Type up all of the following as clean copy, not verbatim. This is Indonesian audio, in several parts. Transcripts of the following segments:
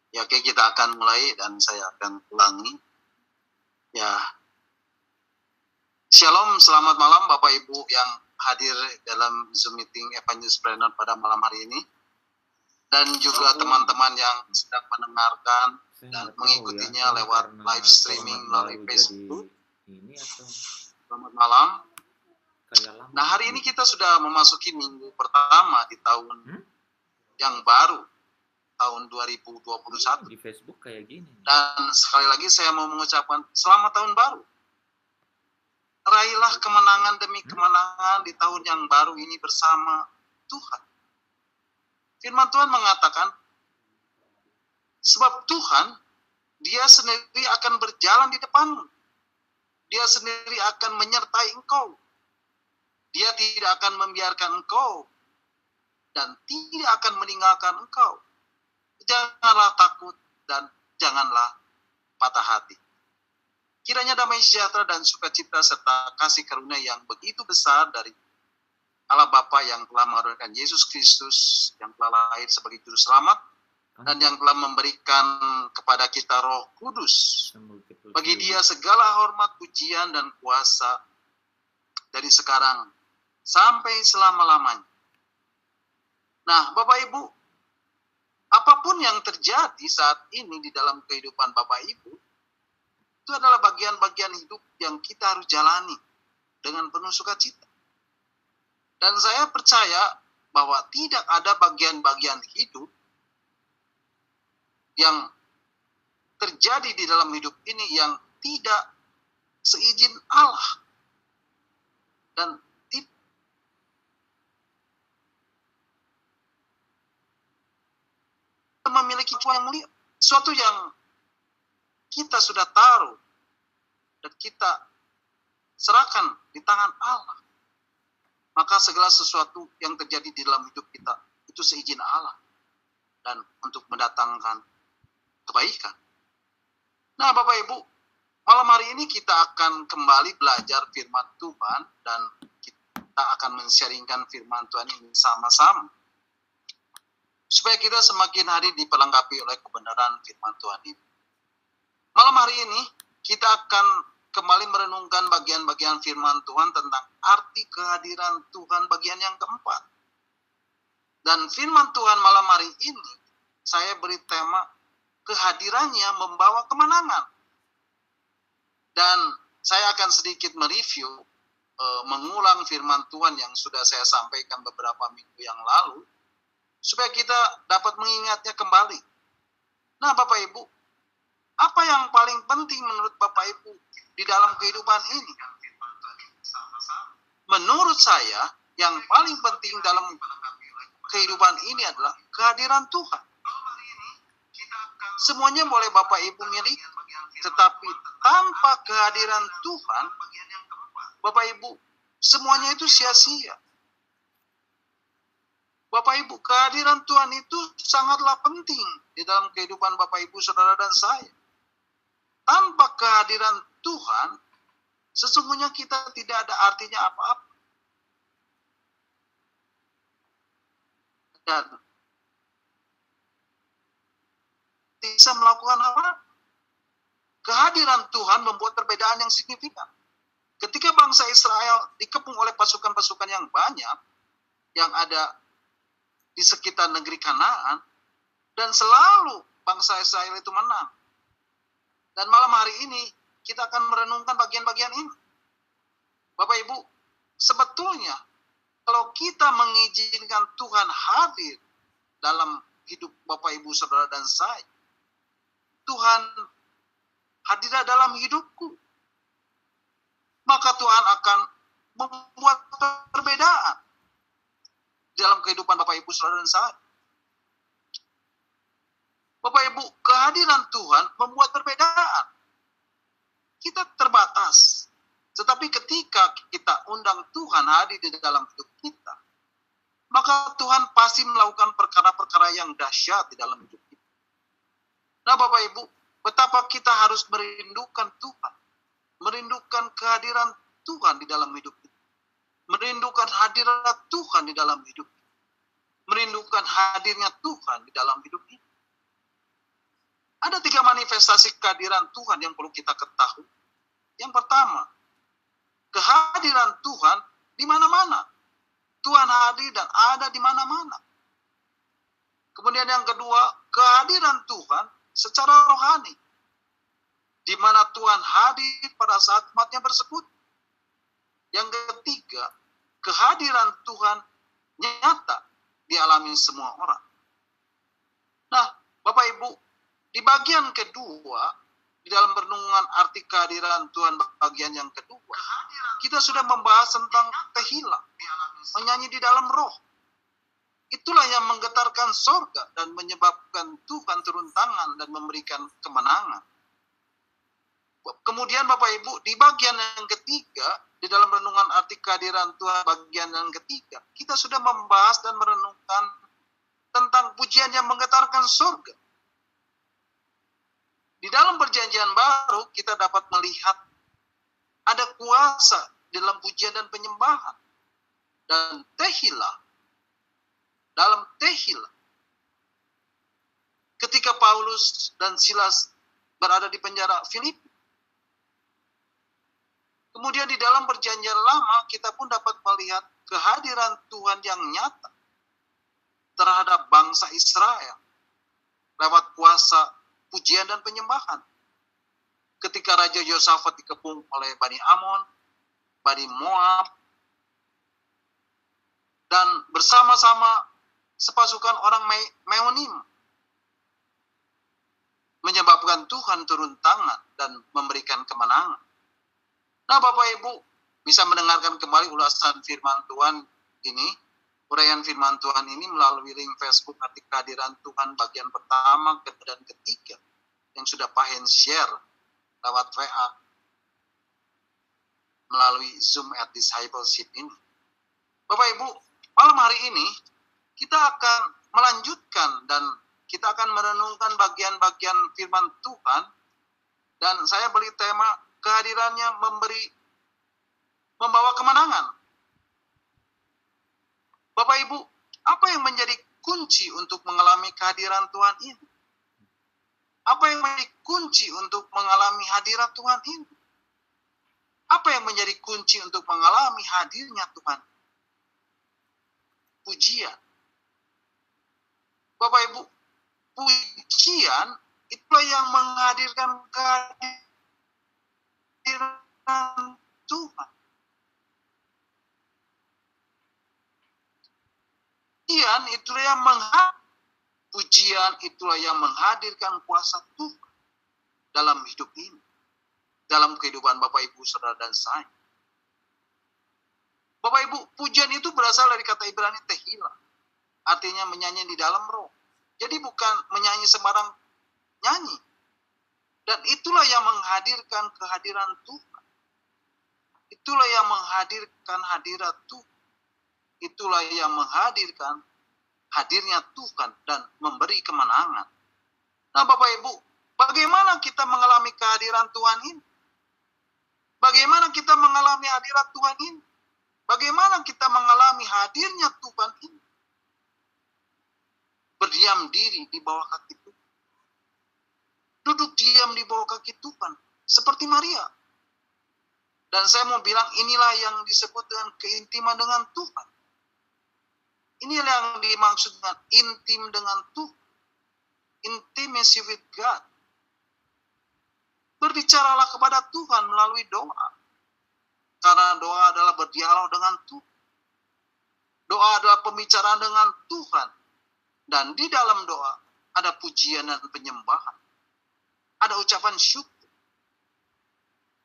Ya, oke, kita akan mulai dan saya akan ulangi. Ya, Shalom, selamat malam Bapak Ibu yang hadir dalam Zoom meeting Evangelist.preneur pada malam hari ini. Dan juga teman-teman yang sedang mendengarkan dan mengikutinya lewat live streaming melalui Facebook. Selamat malam. Nah, hari ini kita sudah memasuki minggu pertama di tahun yang baru, tahun 2021. Di Facebook kayak gini. Dan sekali lagi saya mau mengucapkan selamat tahun baru. Raihlah kemenangan demi kemenangan di tahun yang baru ini bersama Tuhan. Firman Tuhan mengatakan, sebab Tuhan, Dia sendiri akan berjalan di depanmu. Dia sendiri akan menyertai engkau. Dia tidak akan membiarkan engkau dan tidak akan meninggalkan engkau. Janganlah takut dan janganlah patah hati. Kiranya damai sejahtera dan sukacita serta kasih karunia yang begitu besar dari Allah Bapa yang telah menganugerahkan Yesus Kristus yang telah lahir sebagai juru selamat dan yang telah memberikan kepada kita Roh Kudus. Bagi Dia segala hormat, pujian dan kuasa dari sekarang sampai selama-lamanya. Nah, Bapak Ibu, apapun yang terjadi saat ini di dalam kehidupan Bapak Ibu, itu adalah bagian-bagian hidup yang kita harus jalani dengan penuh sukacita. Dan saya percaya bahwa tidak ada bagian-bagian hidup yang terjadi di dalam hidup ini yang tidak seizin Allah. Dan memiliki Tuhan yang mulia. Suatu yang kita sudah taruh dan kita serahkan di tangan Allah. Maka segala sesuatu yang terjadi di dalam hidup kita itu seizin Allah dan untuk mendatangkan kebaikan. Nah, Bapak Ibu, malam hari ini kita akan kembali belajar firman Tuhan dan kita akan men-sharingkan firman Tuhan ini sama-sama. Supaya kita semakin hari diperlengkapi oleh kebenaran firman Tuhan ini. Malam hari ini kita akan kembali merenungkan bagian-bagian firman Tuhan tentang arti kehadiran Tuhan bagian yang keempat. Dan firman Tuhan malam hari ini saya beri tema kehadirannya membawa kemenangan. Dan saya akan sedikit mereview, mengulang firman Tuhan yang sudah saya sampaikan beberapa minggu yang lalu, supaya kita dapat mengingatnya kembali. Nah, Bapak Ibu, apa yang paling penting menurut Bapak Ibu di dalam kehidupan ini? Menurut saya, yang paling penting dalam kehidupan ini adalah kehadiran Tuhan. Semuanya boleh Bapak Ibu miliki, tetapi tanpa kehadiran Tuhan, Bapak Ibu, semuanya itu sia-sia. Bapak Ibu, kehadiran Tuhan itu sangatlah penting di dalam kehidupan Bapak Ibu, Saudara dan saya. Tanpa kehadiran Tuhan, sesungguhnya kita tidak ada artinya apa-apa. Dan bisa melakukan apa? Kehadiran Tuhan membuat perbedaan yang signifikan. Ketika bangsa Israel dikepung oleh pasukan-pasukan yang banyak, yang ada di sekitar negeri Kanaan, dan selalu bangsa Israel itu menang. Dan malam hari ini kita akan merenungkan bagian-bagian ini. Bapak Ibu, sebetulnya kalau kita mengizinkan Tuhan hadir dalam hidup Bapak Ibu, Saudara dan saya, Tuhan hadir dalam hidupku, maka Tuhan akan membuat perbedaan dalam kehidupan Bapak Ibu, Saudara dan saya. Bapak Ibu, kehadiran Tuhan membuat perbedaan. Kita terbatas. Tetapi ketika kita undang Tuhan hadir di dalam hidup kita, maka Tuhan pasti melakukan perkara-perkara yang dahsyat di dalam hidup kita. Nah, Bapak Ibu, betapa kita harus merindukan Tuhan. Merindukan kehadiran Tuhan di dalam hidup kita. Merindukan hadirat Tuhan di dalam hidup kita. Merindukan hadirnya Tuhan di dalam hidup kita. Ada 3 manifestasi kehadiran Tuhan yang perlu kita ketahui. Yang pertama, kehadiran Tuhan di mana-mana. Tuhan hadir dan ada di mana-mana. Kemudian yang kedua, kehadiran Tuhan secara rohani. Di mana Tuhan hadir pada saat umatnya bersekutu. Yang ketiga, kehadiran Tuhan nyata dialami semua orang. Nah, Bapak Ibu, di bagian kedua, di dalam renungan arti kehadiran Tuhan bagian yang kedua, kita sudah membahas tentang tehillah, menyanyi di dalam roh. Itulah yang menggetarkan sorga dan menyebabkan Tuhan turun tangan dan memberikan kemenangan. Kemudian Bapak Ibu, di bagian yang ketiga, di dalam renungan arti kehadiran Tuhan bagian yang ketiga, kita sudah membahas dan merenungkan tentang pujian yang menggetarkan sorga. Di dalam perjanjian baru, kita dapat melihat ada kuasa dalam pujian dan penyembahan. Dan tehillah, dalam tehillah, ketika Paulus dan Silas berada di penjara Filipi, kemudian di dalam perjanjian lama, kita pun dapat melihat kehadiran Tuhan yang nyata terhadap bangsa Israel lewat kuasa pujian dan penyembahan. Ketika Raja Yosafat dikepung oleh Bani Amon, Bani Moab, dan bersama-sama sepasukan orang Meonim menyebabkan Tuhan turun tangan dan memberikan kemenangan. Nah, Bapak Ibu bisa mendengarkan kembali ulasan firman Tuhan ini, uraian firman Tuhan ini melalui link Facebook arti kehadiran Tuhan bagian pertama dan ketiga yang sudah Pak Hen share lewat WA melalui Zoom at Discipleship ini. Bapak Ibu, malam hari ini kita akan melanjutkan dan kita akan merenungkan bagian-bagian firman Tuhan, dan saya beri tema kehadirannya membawa kemenangan. Bapak Ibu, apa yang menjadi kunci untuk mengalami kehadiran Tuhan ini? Apa yang menjadi kunci untuk mengalami hadirat Tuhan ini? Apa yang menjadi kunci untuk mengalami hadirnya Tuhan? Pujian. Bapak Ibu, pujian itulah yang menghadirkan kehadiran Tuhan. Pujian itulah yang menghadirkan kuasa Tuhan dalam hidup ini, dalam kehidupan Bapak Ibu, Saudara dan saya. Bapak Ibu, pujian itu berasal dari kata Ibrani tehillah, artinya menyanyi di dalam roh. Jadi bukan menyanyi sembarang nyanyi. Dan itulah yang menghadirkan kehadiran Tuhan. Itulah yang menghadirkan hadirat Tuhan. Itulah yang menghadirkan hadirnya Tuhan dan memberi kemenangan. Nah, Bapak Ibu, bagaimana kita mengalami kehadiran Tuhan ini? Bagaimana kita mengalami hadirat Tuhan ini? Bagaimana kita mengalami hadirnya Tuhan ini? Berdiam diri di bawah kaki Tuhan. Duduk diam di bawah kaki Tuhan. Seperti Maria. Dan saya mau bilang inilah yang disebut dengan keintiman dengan Tuhan. Inilah yang dimaksud dengan intim dengan Tuhan. Intimacy with God. Berbicaralah kepada Tuhan melalui doa. Karena doa adalah berdialog dengan Tuhan. Doa adalah pembicaraan dengan Tuhan. Dan di dalam doa ada pujian dan penyembahan. Ada ucapan syukur.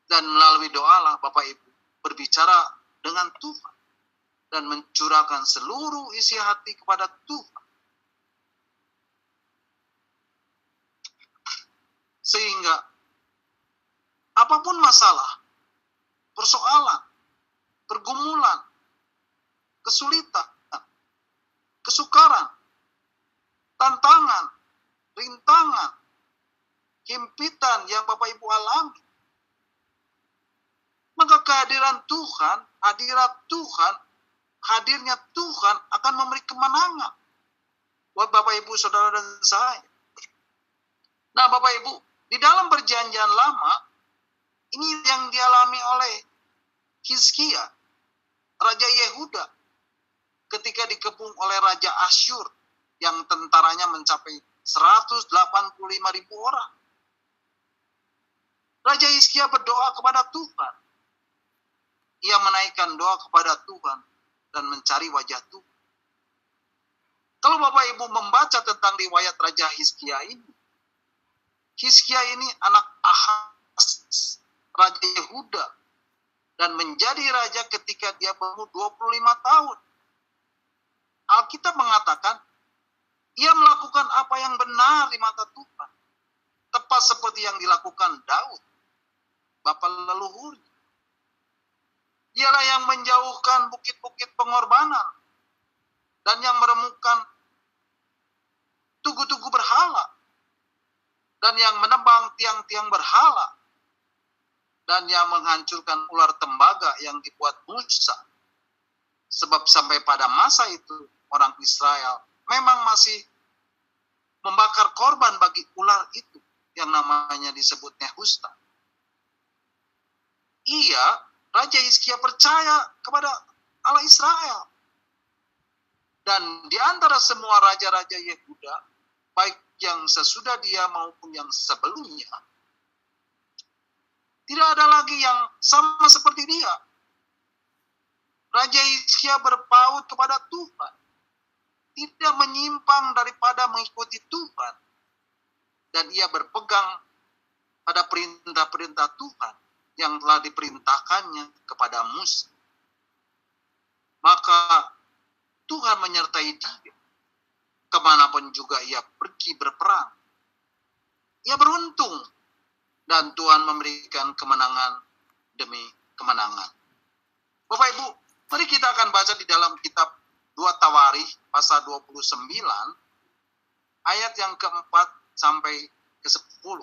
Dan melalui doalah Bapak Ibu berbicara dengan Tuhan. Dan mencurahkan seluruh isi hati kepada Tuhan. Sehingga apapun masalah, persoalan, pergumulan, kesulitan, kesukaran, tantangan, rintangan, himpitan yang Bapak Ibu alami, maka kehadiran Tuhan, hadirat Tuhan, hadirnya Tuhan akan memberi kemenangan buat Bapak Ibu Saudara dan saya. Nah, Bapak Ibu, di dalam perjanjian lama, ini yang dialami oleh Hizkia, Raja Yehuda, ketika dikepung oleh Raja Asyur, yang tentaranya mencapai 185.000 orang. Raja Hizkia berdoa kepada Tuhan. Ia menaikkan doa kepada Tuhan dan mencari wajah Tuhan. Kalau Bapak Ibu membaca tentang riwayat Raja Hizkia ini anak Ahaz, Raja Yehuda, dan menjadi raja ketika dia berumur 25 tahun. Alkitab mengatakan, ia melakukan apa yang benar di mata Tuhan. Tepat seperti yang dilakukan Daud, bapa leluhur. Dialah yang menjauhkan bukit-bukit pengorbanan dan yang meremukkan tugu-tugu berhala dan yang menebang tiang-tiang berhala dan yang menghancurkan ular tembaga yang dibuat Musa. Sebab sampai pada masa itu orang Israel memang masih membakar korban bagi ular itu yang namanya disebut Nehushtan. Raja Hizkia percaya kepada Allah Israel. Dan di antara semua raja-raja Yehuda, baik yang sesudah dia maupun yang sebelumnya, tidak ada lagi yang sama seperti dia. Raja Hizkia berpaut kepada Tuhan, tidak menyimpang daripada mengikuti Tuhan, dan ia berpegang pada perintah-perintah Tuhan yang telah diperintahkannya kepada Musa. Maka Tuhan menyertai dia kemanapun juga ia pergi berperang. Ia beruntung dan Tuhan memberikan kemenangan demi kemenangan. Bapak Ibu, mari kita akan baca di dalam kitab 2 Tawarikh pasal 29 ayat yang keempat sampai ke-10.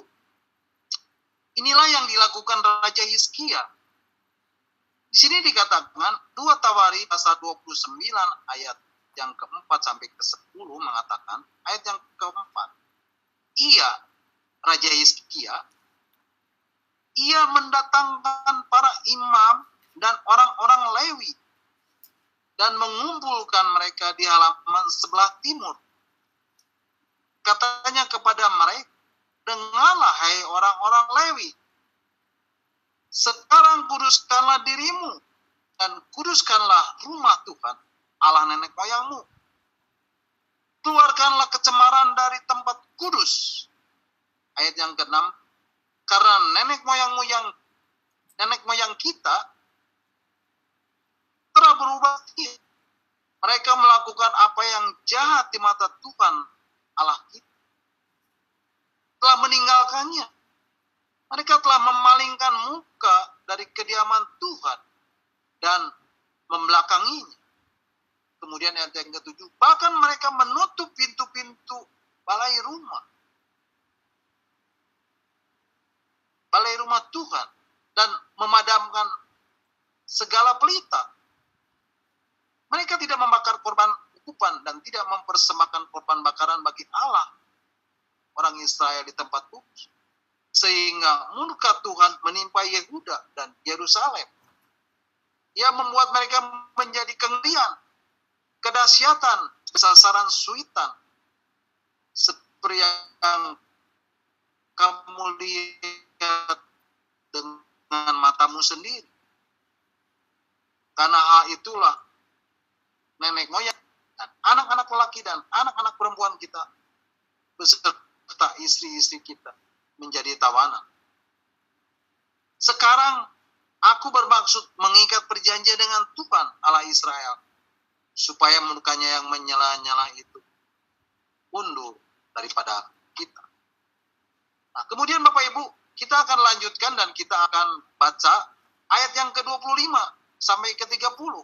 Inilah yang dilakukan Raja Hizkia. Di sini dikatakan 2 Tawarikh pasal 29 ayat yang keempat sampai ke-10 mengatakan, ayat yang keempat, Raja Hizkia, ia mendatangkan para imam dan orang-orang Lewi dan mengumpulkan mereka di halaman sebelah timur. Katanya kepada mereka, dengarlah hai orang-orang Lewi, sekarang kuduskanlah dirimu dan kuduskanlah rumah Tuhan, Allah nenek moyangmu. Keluarkanlah kecemaran dari tempat kudus. Ayat yang ke-6, karena nenek moyang kita telah berubah. Mereka melakukan apa yang jahat di mata Tuhan Allah kita. Telah meninggalkannya. Mereka telah memalingkan muka dari kediaman Tuhan dan membelakanginya. Kemudian ayat yang ke-7, bahkan mereka menutup pintu-pintu balai rumah Tuhan dan memadamkan segala pelita. Mereka tidak membakar korban ukupan dan tidak mempersembahkan korban bakaran bagi Allah orang Israel di tempat kudus, sehingga murka Tuhan menimpa Yehuda dan Yerusalem. Ia membuat mereka menjadi keengganan, kedahsyatan, sasaran suitan, seperti yang kamu lihat dengan matamu sendiri. Karena hal itulah nenek moyang dan anak-anak lelaki dan anak-anak perempuan kita beserta istri-istri kita menjadi tawanan. Sekarang aku bermaksud mengikat perjanjian dengan Tuhan Allah Israel, supaya murkanya yang menyala-nyala itu undur daripada kita. Nah, kemudian Bapak Ibu, kita akan lanjutkan dan kita akan baca ayat yang ke-25 sampai ke-30.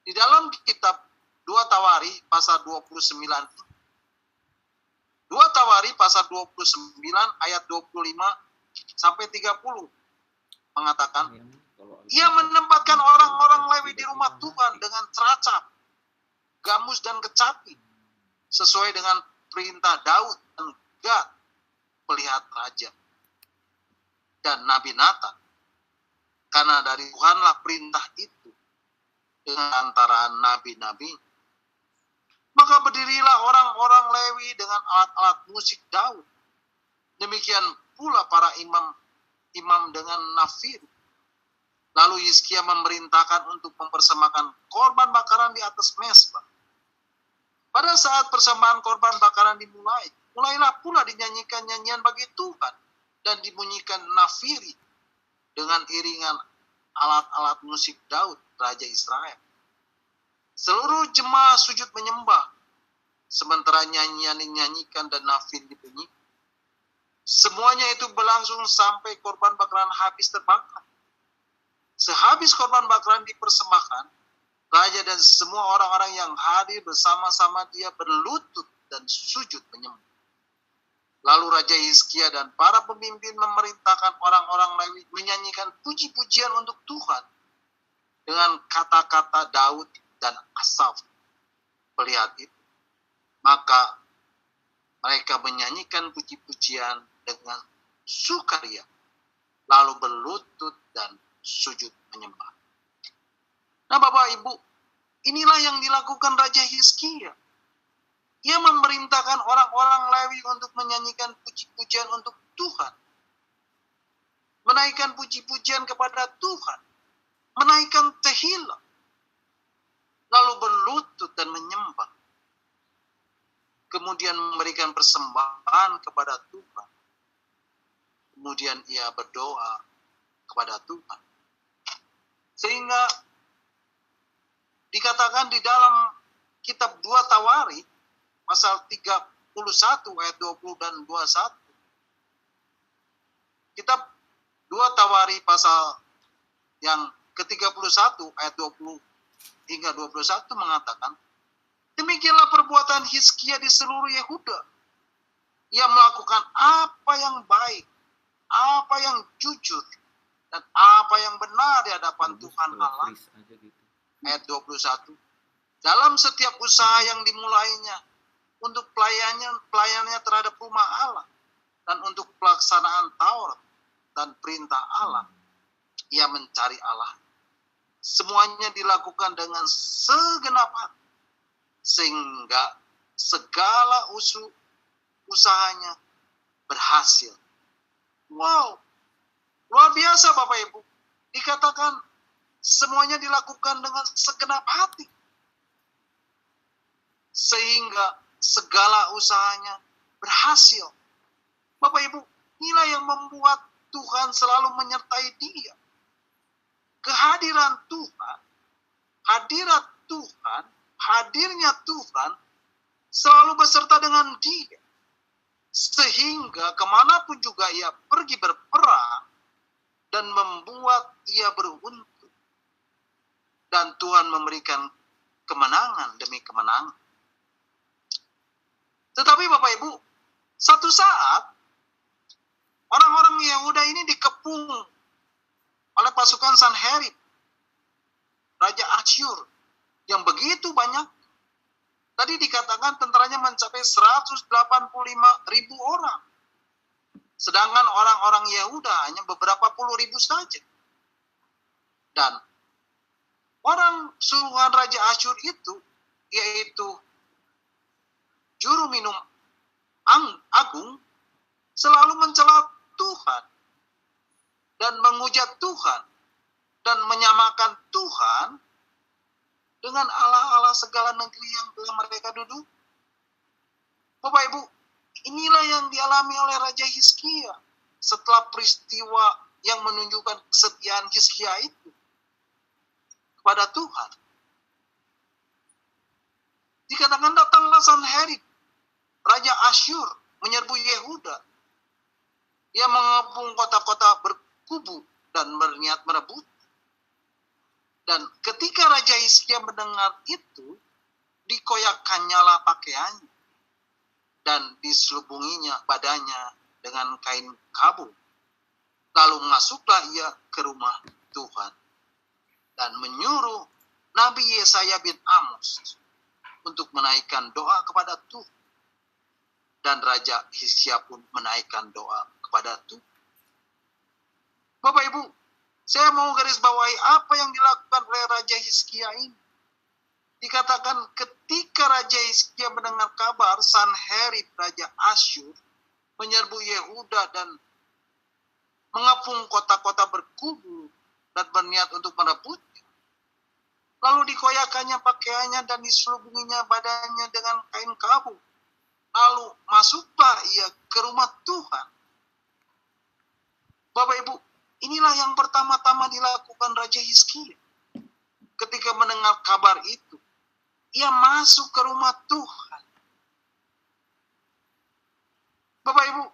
Di dalam kitab 2 Tawarikh pasal 29. 2 Tawarikh pasal 29 ayat 25 sampai 30 mengatakan, ia menempatkan orang-orang Lewi di rumah Tuhan dengan ceracap, gamus dan kecapi, sesuai dengan perintah Daud dan Gad, melihat raja dan Nabi Nathan. Karena dari Tuhanlah perintah itu dengan antara nabi-nabi. Maka berdirilah orang-orang Lewi dengan alat-alat musik Daud. Demikian pula para imam dengan nafir. Lalu Hizkia memerintahkan untuk mempersembahkan korban bakaran di atas mezbah. Pada saat persembahan korban bakaran dimulai, mulailah pula dinyanyikan nyanyian bagi Tuhan dan dibunyikan nafiri dengan iringan alat-alat musik Daud, Raja Israel. Seluruh jemaah sujud menyembah, sementara nyanyian dinyanyikan dan nafir dibunyikan. Semuanya itu berlangsung sampai korban bakaran habis terbakar. Sehabis korban bakaran dipersembahkan, raja dan semua orang-orang yang hadir bersama-sama dia berlutut dan sujud menyembah. Lalu Raja Hizkia dan para pemimpin memerintahkan orang-orang Lewi menyanyikan puji-pujian untuk Tuhan dengan kata-kata Daud dan Asaf. Melihat itu, maka mereka menyanyikan puji-pujian dengan sukaria, lalu berlutut dan sujud menyembah. Nah, Bapak Ibu, inilah yang dilakukan Raja Hizkia. Ia memerintahkan orang-orang Lewi untuk menyanyikan puji-pujian untuk Tuhan, menaikkan puji-pujian kepada Tuhan, menaikkan tehillah, lalu berlutut dan menyembah. Kemudian memberikan persembahan kepada Tuhan. Kemudian ia berdoa kepada Tuhan. Sehingga dikatakan di dalam kitab 2 Tawari, pasal 31 ayat 20 dan 21. Kitab 2 Tawari pasal yang ke-31 ayat 20 hingga 21 mengatakan, demikianlah perbuatan Hizkia di seluruh Yehuda. Ia melakukan apa yang baik, apa yang jujur, dan apa yang benar di hadapan Tuhan Allah. Ayat 21. Dalam setiap usaha yang dimulainya, untuk pelayanannya terhadap rumah Allah, dan untuk pelaksanaan Taurat dan perintah Allah, ia mencari Allah. Semuanya dilakukan dengan segenap hati, sehingga segala usahanya berhasil. Wow, luar biasa Bapak Ibu. Dikatakan semuanya dilakukan dengan segenap hati, sehingga segala usahanya berhasil. Bapak Ibu, inilah yang membuat Tuhan selalu menyertai dia. Kehadiran Tuhan, hadirnya Tuhan selalu beserta dengan dia. Sehingga kemanapun juga ia pergi berperang dan membuat ia beruntung. Dan Tuhan memberikan kemenangan demi kemenangan. Tetapi Bapak Ibu, satu saat orang-orang Yehuda ini dikepung oleh pasukan Sanherib, Raja Asyur, yang begitu banyak. Tadi dikatakan tentaranya mencapai 185.000 orang. Sedangkan orang-orang Yehuda hanya beberapa puluh ribu saja. Dan orang suruhan Raja Asyur itu, yaitu juru minum agung, selalu mencela Tuhan dan menghujat Tuhan dan menyamakan Tuhan dengan Allah-Allah segala negeri yang telah mereka duduk. Bapak Ibu, inilah yang dialami oleh Raja Hizkia setelah peristiwa yang menunjukkan kesetiaan Hizkia itu kepada Tuhan. Dikatakan datanglah Sanherib, Raja Asyur, menyerbu Yehuda. Ia mengepung kota-kota berkubu dan berniat merebut. Dan ketika Raja Hizkia mendengar itu, dikoyakkannyalah pakaiannya dan diselubunginya badannya dengan kain kabung. Lalu masuklah ia ke rumah Tuhan dan menyuruh Nabi Yesaya bin Amos untuk menaikkan doa kepada Tuhan. Dan Raja Hizkia pun menaikkan doa kepada Tuhan. Bapak Ibu, saya mau garis bawahi apa yang dilakukan oleh Raja Hizkia ini. Dikatakan ketika Raja Hizkia mendengar kabar Sanherib Raja Asyur menyerbu Yehuda dan mengepung kota-kota berkubu dan berniat untuk merebutnya. Lalu dikoyakannya pakaiannya dan diselubunginya badannya dengan kain kabut. Lalu masuklah ia ke rumah Tuhan. Bapak Ibu, inilah yang pertama-tama dilakukan Raja Hizkia. Ketika mendengar kabar itu, ia masuk ke rumah Tuhan. Bapak Ibu,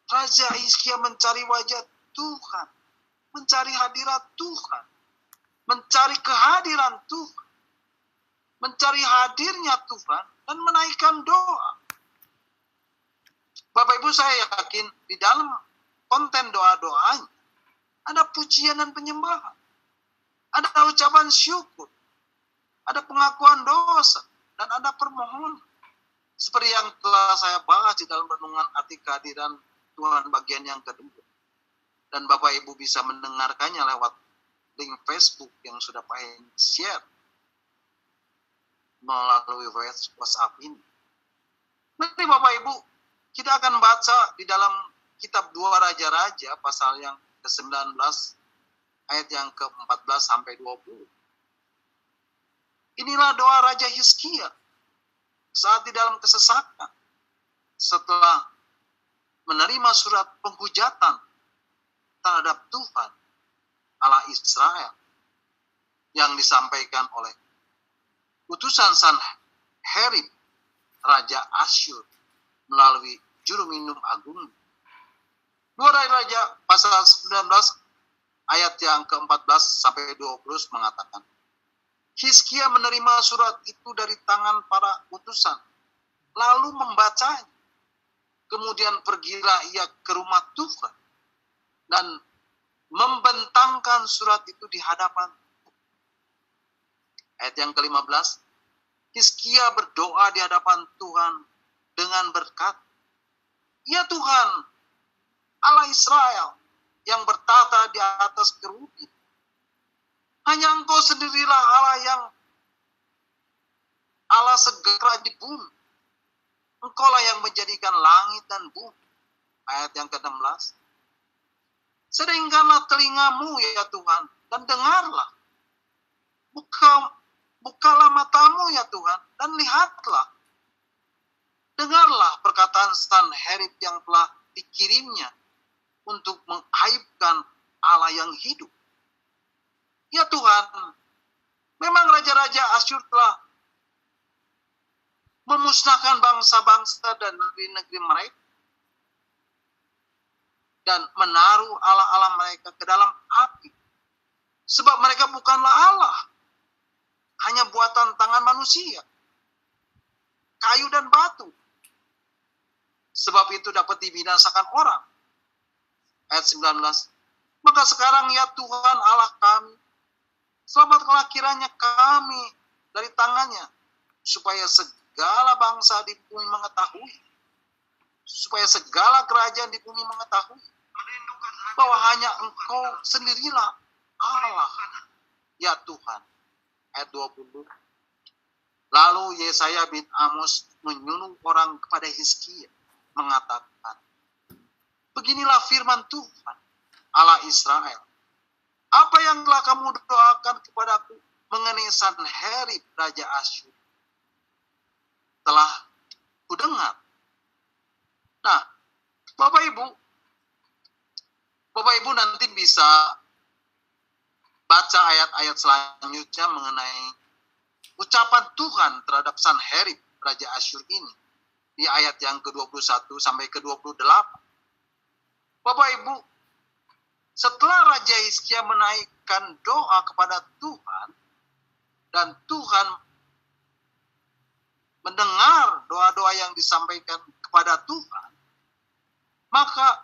Raja Hizkia mencari wajah Tuhan, mencari hadirat Tuhan, mencari kehadiran Tuhan, mencari hadirnya Tuhan, dan menaikkan doa. Bapak Ibu, saya yakin di dalam konten doa-doanya ada pujian dan penyembahan, ada ucapan syukur, ada pengakuan dosa, dan ada permohonan. Seperti yang telah saya bahas di dalam renungan arti kehadiran Tuhan bagian yang kedua. Dan Bapak Ibu bisa mendengarkannya lewat link Facebook yang sudah Pak Hen share melalui WhatsApp ini. Nanti Bapak Ibu, kita akan baca di dalam kitab 2 Raja-Raja pasal yang ke-19 ayat yang ke-14 sampai 20. Inilah doa Raja Hizkia saat di dalam kesesakan setelah menerima surat penghujatan terhadap Tuhan Allah Israel yang disampaikan oleh utusan Sanherib Raja Asyur melalui juru minum agung. 2 Raja pasal 19 ayat yang ke-14 sampai 20 mengatakan, Hizkia menerima surat itu dari tangan para utusan, lalu membacanya. Kemudian pergilah ia ke rumah Tuhan dan membentangkan surat itu di hadapan Tuhan. Ayat yang ke-15, Hizkia berdoa di hadapan Tuhan dengan berkata, Ya Tuhan, Allah Israel yang bertata di atas kerubi, hanya Engkau sendirilah Allah segera di bumi. Engkaulah yang menjadikan langit dan bumi. Ayat yang ke-16. Seringkanlah telingamu ya Tuhan, dan dengarlah. Bukalah matamu ya Tuhan, dan lihatlah. Dengarlah perkataan Sanherib yang telah dikirimnya untuk mengaibkan Allah yang hidup. Ya Tuhan, memang raja-raja Asyur telah memusnahkan bangsa-bangsa dan negeri-negeri mereka dan menaruh Allah-Allah mereka ke dalam api. Sebab mereka bukanlah Allah, hanya buatan tangan manusia, kayu dan batu. Sebab itu dapat dibinasakan orang. Ayat 19. Maka sekarang ya Tuhan Allah kami, selamatkanlah kiranya kami dari tangannya, supaya segala bangsa di bumi mengetahui, supaya segala kerajaan di bumi mengetahui, bahwa hanya Engkau sendirilah Allah, ya Tuhan. Ayat 20. Lalu Yesaya bin Amos menyuruh orang kepada Hizkia, mengatakan, Beginilah firman Tuhan, Allah Israel. Apa yang telah kamu doakan kepadaku mengenai Sanherib Raja Asyur telah kudengar. Nah, Bapak Ibu nanti bisa baca ayat-ayat selanjutnya mengenai ucapan Tuhan terhadap Sanherib Raja Asyur ini di ayat yang ke-21 sampai ke-28. Bapak Ibu, setelah Raja Hizkia menaikkan doa kepada Tuhan dan Tuhan mendengar doa-doa yang disampaikan kepada Tuhan, maka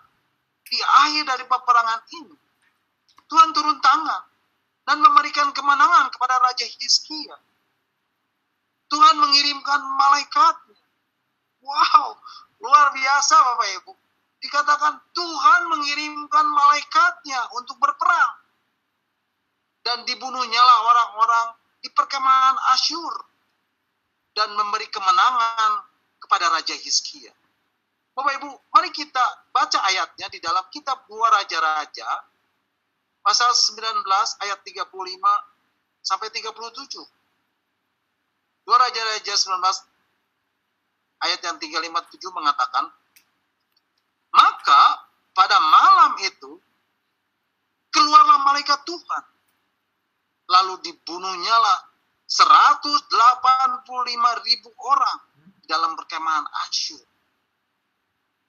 di akhir dari peperangan ini Tuhan turun tangan dan memberikan kemenangan kepada Raja Hizkia. Tuhan mengirimkan malaikatnya. Wow, luar biasa Bapak Ibu. Dikatakan Tuhan mengirimkan malaikatnya untuk berperang. Dan dibunuhnya lah orang-orang di perkemahan Asyur. Dan memberi kemenangan kepada Raja Hizkia. Bapak Ibu, mari kita baca ayatnya di dalam kitab 2 Raja-Raja, pasal 19 ayat 35 sampai 37. 2 Raja-Raja 19 ayat yang 357 mengatakan, maka pada malam itu keluarlah malaikat Tuhan. Lalu dibunuhnya lah 185.000 orang di dalam perkemahan Asyur.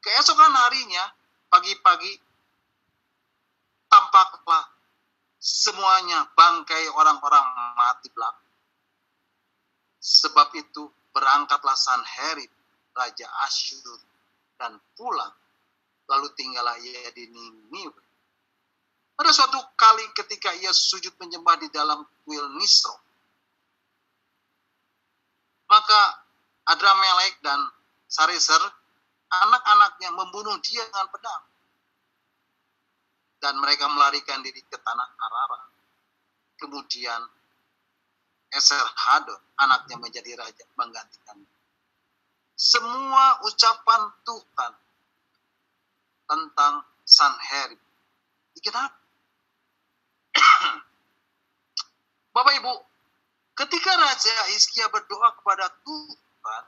Keesokan harinya, pagi-pagi, tampaklah semuanya bangkai orang-orang mati belakang. Sebab itu berangkatlah Sanherib, Raja Asyur, dan pulang. Lalu tinggallah ia di Niniwe. Pada suatu kali ketika ia sujud menyembah di dalam kuil Nisro, maka Adramelek dan Sarezer, anak-anaknya, membunuh dia dengan pedang. Dan mereka melarikan diri ke tanah Ararat. Kemudian Esarhadon, anaknya, menjadi raja menggantikan. Semua ucapan Tuhan tentang Sanherib digenapi. Bapak Ibu, ketika Raja Hizkia berdoa kepada Tuhan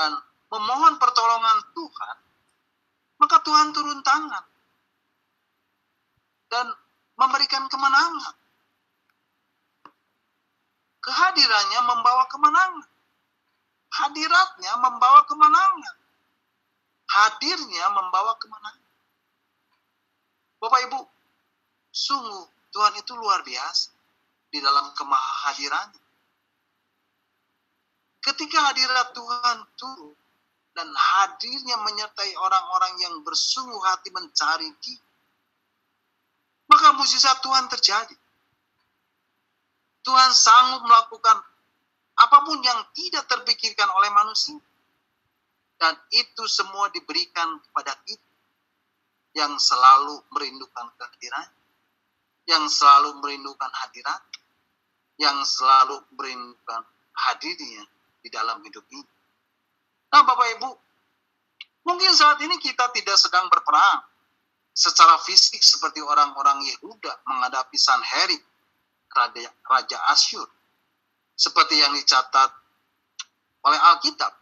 dan memohon pertolongan Tuhan, maka Tuhan turun tangan dan memberikan kemenangan. Kehadirannya membawa kemenangan. Hadiratnya membawa kemenangan. Hadirnya membawa kemenangan. Bapak Ibu, sungguh Tuhan itu luar biasa di dalam kemahadirannya. Ketika hadirat Tuhan turun dan hadirnya menyertai orang-orang yang bersungguh hati mencari Dia, maka mukjizat Tuhan terjadi. Tuhan sanggup melakukan apapun yang tidak terpikirkan oleh manusia. Dan itu semua diberikan kepada kita yang selalu merindukan kehadiran, yang selalu merindukan hadirat, yang selalu merindukan hadirnya di dalam hidup ini. Nah Bapak Ibu, mungkin saat ini kita tidak sedang berperang secara fisik seperti orang-orang Yehuda menghadapi Sanherib, Raja Asyur, seperti yang dicatat oleh Alkitab.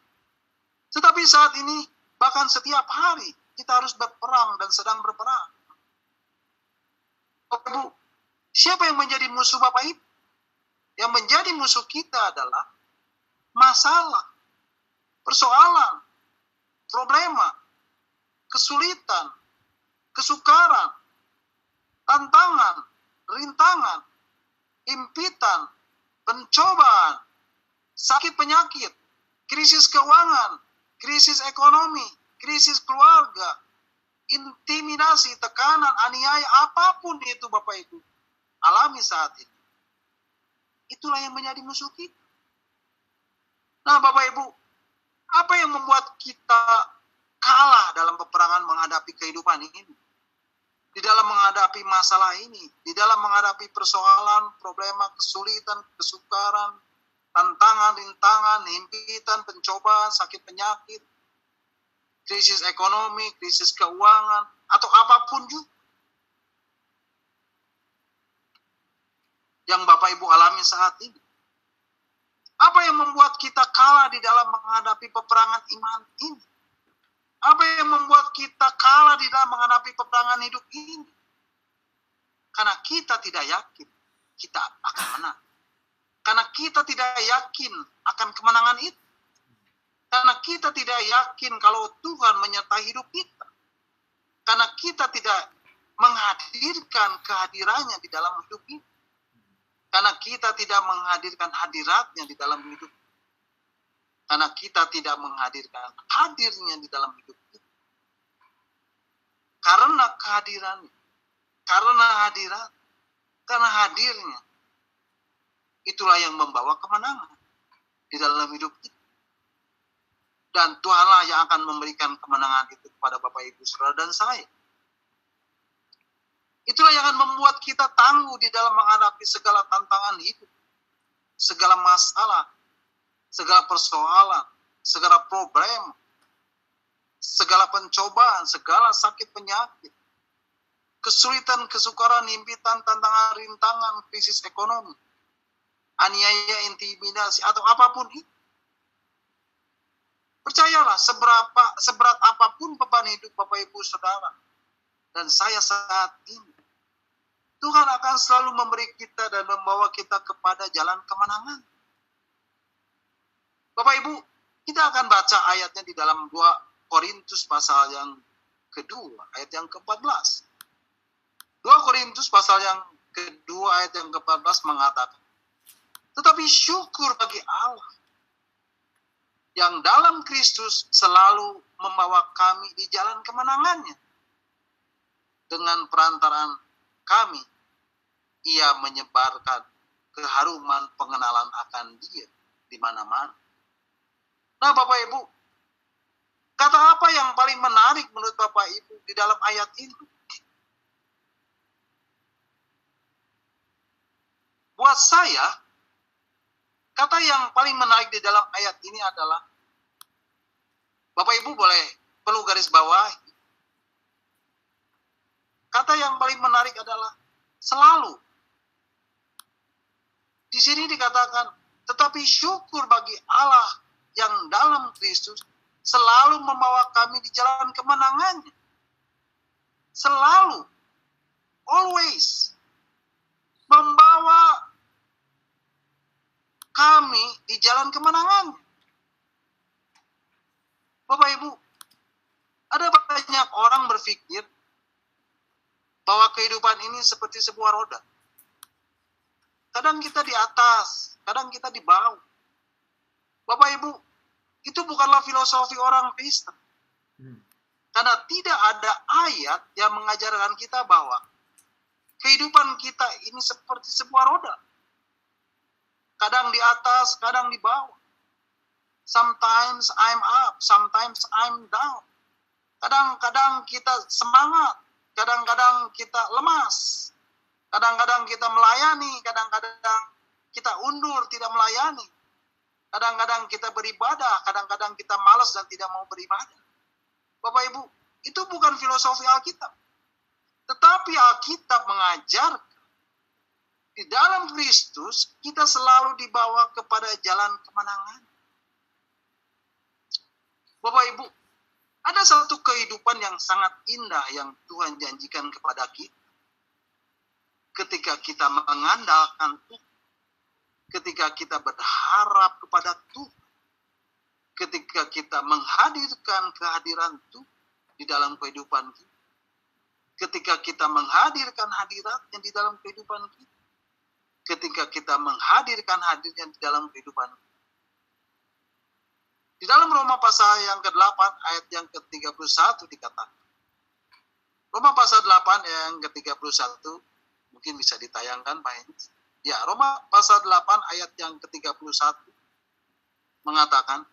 Tetapi saat ini, bahkan setiap hari, kita harus berperang dan sedang berperang. Bapak Ibu, siapa yang menjadi musuh Bapak Ibu? Yang menjadi musuh kita adalah masalah, persoalan, problema, kesulitan, kesukaran, tantangan, rintangan, impitan, pencobaan, sakit penyakit, krisis keuangan, krisis ekonomi, krisis keluarga, intimidasi, tekanan, aniaya, apapun itu Bapak Ibu alami saat ini. Itulah yang menjadi musuh kita. Nah Bapak Ibu, apa yang membuat kita kalah dalam peperangan menghadapi kehidupan ini? Di dalam menghadapi masalah ini, di dalam menghadapi persoalan, problema, kesulitan, kesukaran, tantangan, rintangan, himpitan, pencobaan, sakit penyakit, krisis ekonomi, krisis keuangan, atau apapun juga yang Bapak Ibu alami saat ini. Apa yang membuat kita kalah di dalam menghadapi peperangan iman ini? Apa yang membuat kita kalah di dalam menghadapi peperangan hidup ini? Karena kita tidak yakin kita akan menang. Karena kita tidak yakin akan kemenangan itu. Karena kita tidak yakin kalau Tuhan menyertai hidup kita. Karena kita tidak menghadirkan kehadirannya di dalam hidup ini. Karena kita tidak menghadirkan hadiratnya di dalam hidup. Karena kita tidak menghadirkan hadirnya di dalam hidup kita. Karena kehadirannya, karena hadirat, karena hadirnya, itulah yang membawa kemenangan di dalam hidup kita. Dan Tuhanlah yang akan memberikan kemenangan itu kepada Bapak, Ibu, Saudara, dan saya. Itulah yang akan membuat kita tangguh di dalam menghadapi segala tantangan hidup, segala masalah, segala persoalan, segala problem, segala pencobaan, segala sakit penyakit, kesulitan, kesukaran, himpitan, tantangan, rintangan, krisis ekonomi, aniaya, intimidasi, atau apapun itu. Percayalah, seberat apapun beban hidup Bapak, Ibu, Saudara, dan saya saat ini, Tuhan akan selalu memberi kita dan membawa kita kepada jalan kemenangan. Bapak, Ibu, kita akan baca ayatnya di dalam 2 Korintus pasal yang kedua, ayat yang ke-14. 2 Korintus pasal yang kedua, ayat yang ke-14 mengatakan, tetapi syukur bagi Allah yang dalam Kristus selalu membawa kami di jalan kemenangannya. Dengan perantaraan kami, ia menyebarkan keharuman pengenalan akan Dia di mana-mana. Nah, Bapak, Ibu, kata apa yang paling menarik menurut Bapak, Ibu di dalam ayat ini? Buat saya, kata yang paling menarik di dalam ayat ini adalah, Bapak, Ibu perlu garis bawah. Kata yang paling menarik adalah selalu. Di sini dikatakan, tetapi syukur bagi Allah yang dalam Kristus selalu membawa kami di jalan kemenangannya. Selalu, always, membawa kami di jalan kemenangannya. Bapak, Ibu, ada banyak orang berpikir bahwa kehidupan ini seperti sebuah roda. Kadang kita di atas, kadang kita di bawah. Bapak, Ibu, itu bukanlah filosofi orang Kristen. Karena tidak ada ayat yang mengajarkan kita bahwa kehidupan kita ini seperti sebuah roda. Kadang di atas, kadang di bawah. Sometimes I'm up, sometimes I'm down. Kadang-kadang kita semangat, kadang-kadang kita lemas. Kadang-kadang kita melayani, kadang-kadang kita undur, tidak melayani. Kadang-kadang kita beribadah, kadang-kadang kita malas dan tidak mau beribadah. Bapak, Ibu, itu bukan filosofi Alkitab. Tetapi Alkitab mengajar di dalam Kristus kita selalu dibawa kepada jalan kemenangan. Bapak, Ibu, ada satu kehidupan yang sangat indah yang Tuhan janjikan kepada kita. Ketika kita mengandalkan Tuhan, ketika kita berharap kepada Tuhan, ketika kita menghadirkan kehadiran Tuhan di dalam kehidupan kita, ketika kita menghadirkan hadiratnya di dalam kehidupan kita, ketika kita menghadirkan hadirnya di dalam kehidupan kita. Di dalam Roma pasal yang ke-8 ayat yang ke-31 dikatakan. Roma pasal 8 yang ke-31 mungkin bisa ditayangkan Pak Henis. Ya, Roma pasal 8 ayat yang ke-31 mengatakan,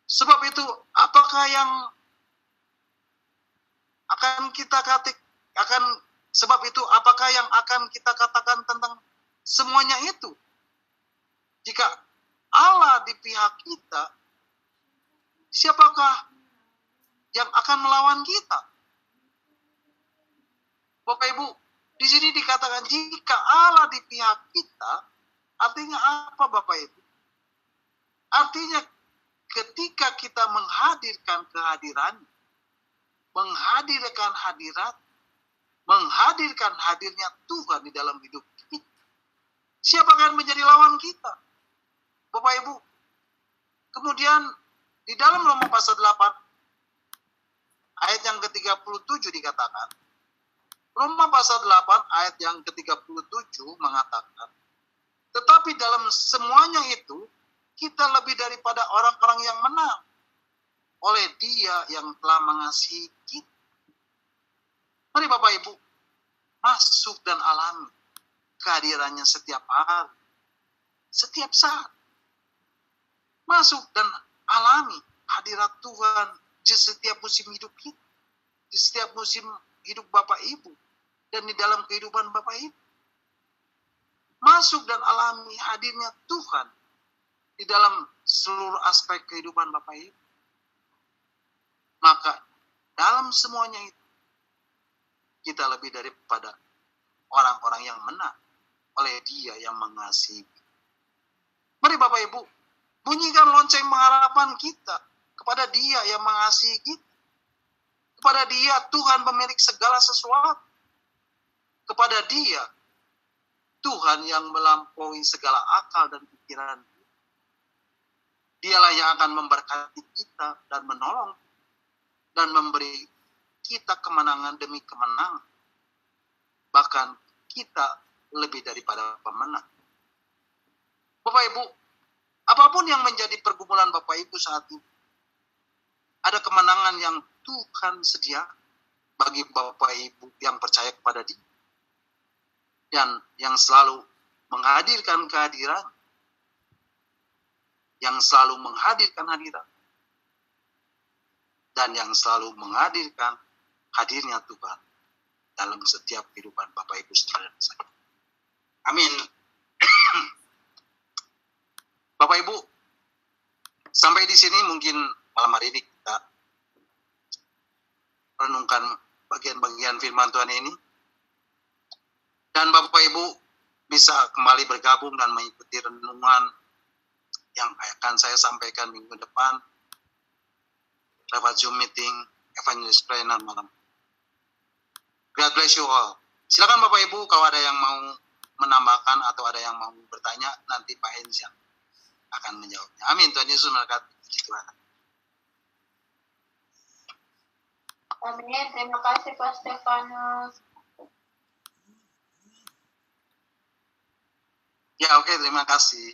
sebab itu apakah yang akan kita katakan tentang semuanya itu? Jika Allah di pihak kita, siapakah yang akan melawan kita? Bapak, Ibu, di sini dikatakan jika Allah di pihak kita, artinya apa Bapak, Ibu? Artinya ketika kita menghadirkan kehadiran, menghadirkan hadirat, menghadirkan hadirnya Tuhan di dalam hidup kita, siapa akan menjadi lawan kita? Bapak, Ibu, kemudian di dalam Roma pasal 8 ayat yang ke-37 dikatakan, Roma pasal 8 ayat yang ke-37 mengatakan, tetapi dalam semuanya itu kita lebih daripada orang-orang yang menang oleh Dia yang telah mengasihi kita. Mari Bapak, Ibu, masuk dan alami kehadirannya setiap hari, setiap saat. Masuk dan alami hadirat Tuhan di setiap musim hidup kita, di setiap musim hidup Bapak Ibu, dan di dalam kehidupan Bapak Ibu. Masuk dan alami hadirnya Tuhan di dalam seluruh aspek kehidupan Bapak Ibu. Maka dalam semuanya itu, kita lebih daripada orang-orang yang menang oleh Dia yang mengasihi. Mari Bapak Ibu, bunyikan lonceng pengharapan kita kepada Dia yang mengasihi kita. Kepada Dia, Tuhan pemilik segala sesuatu. Kepada Dia, Tuhan yang melampaui segala akal dan pikiran. Dialah yang akan memberkati kita dan menolong dan memberi kita kemenangan demi kemenangan. Bahkan kita lebih daripada pemenang. Bapak Ibu, apapun yang menjadi pergumulan Bapak Ibu saat ini, ada kemenangan yang Tuhan sedia bagi Bapak Ibu yang percaya kepada Dia. Dan yang selalu menghadirkan kehadiran, yang selalu menghadirkan hadirat, dan yang selalu menghadirkan hadirnya Tuhan dalam setiap kehidupan Bapak Ibu saudara saya. Amin. Bapak Ibu, sampai di sini mungkin malam hari ini kita renungkan bagian-bagian firman Tuhan ini. Dan Bapak Ibu bisa kembali bergabung dan mengikuti renungan yang akan saya sampaikan minggu depan lewat Zoom meeting Evangelist Planner malam. God bless you all. Silakan Bapak Ibu kalau ada yang mau menambahkan atau ada yang mau bertanya, nanti Pak Hens yang akan menjawabnya. Amin. Tuhan Yesus memberkati. Tuhan. Amin. Terima kasih Pak Stefanus. Ya, oke, terima kasih.